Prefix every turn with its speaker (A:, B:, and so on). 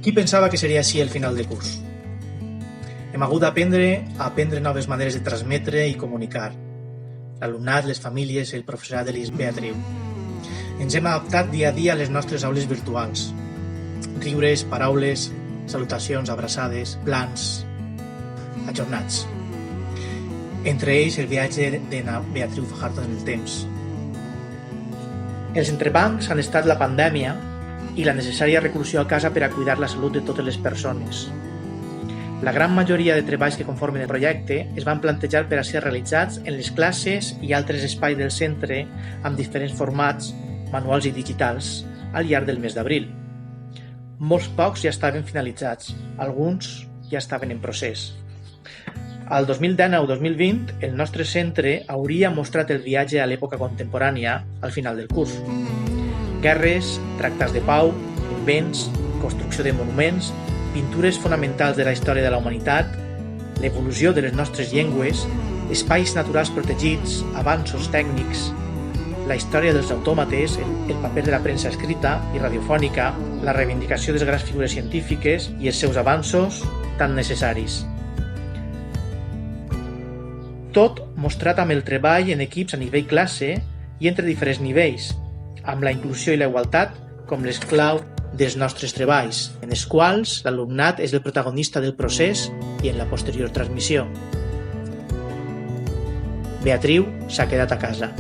A: Qui pensava que seria així el final de curs? Hem hagut d'aprendre noves maneres de transmetre i comunicar. L'alumnat, les famílies, el professorat de l'IS Beatriu. Ens hem adaptat dia a dia a les nostres aules virtuals. Riures, paraules, salutacions, abraçades, plans, ajornats. Entre ells el viatge de Beatriu Fajardo en el temps. Els entrebancs han estat la pandèmia i la necessària reclusió a casa per a cuidar la salut de totes les persones. La gran majoria de treballs que conformen el projecte es van plantejar per a ser realitzats en les classes i altres espais del centre amb diferents formats, manuals i digitals, al llarg del mes d'abril. Molts pocs ja estaven finalitzats, alguns ja estaven en procés. Al 2019-2020, el nostre centre hauria mostrat el viatge a l'època contemporània al final del curs. Guerres, tractats de pau, invents, construcció de monuments, pintures fonamentals de la història de la humanitat, l'evolució de les nostres llengües, espais naturals protegits, avanços tècnics, la història dels autòmates, el paper de la premsa escrita i radiofònica, la reivindicació de les grans figures científiques i els seus avanços tan necessaris. Tot mostrat amb el treball en equips a nivell classe i entre diferents nivells, amb la inclusió i la igualtat com les clau dels nostres treballs, en els quals l'alumnat és el protagonista del procés i en la posterior transmissió. Beatriu s'ha quedat a casa.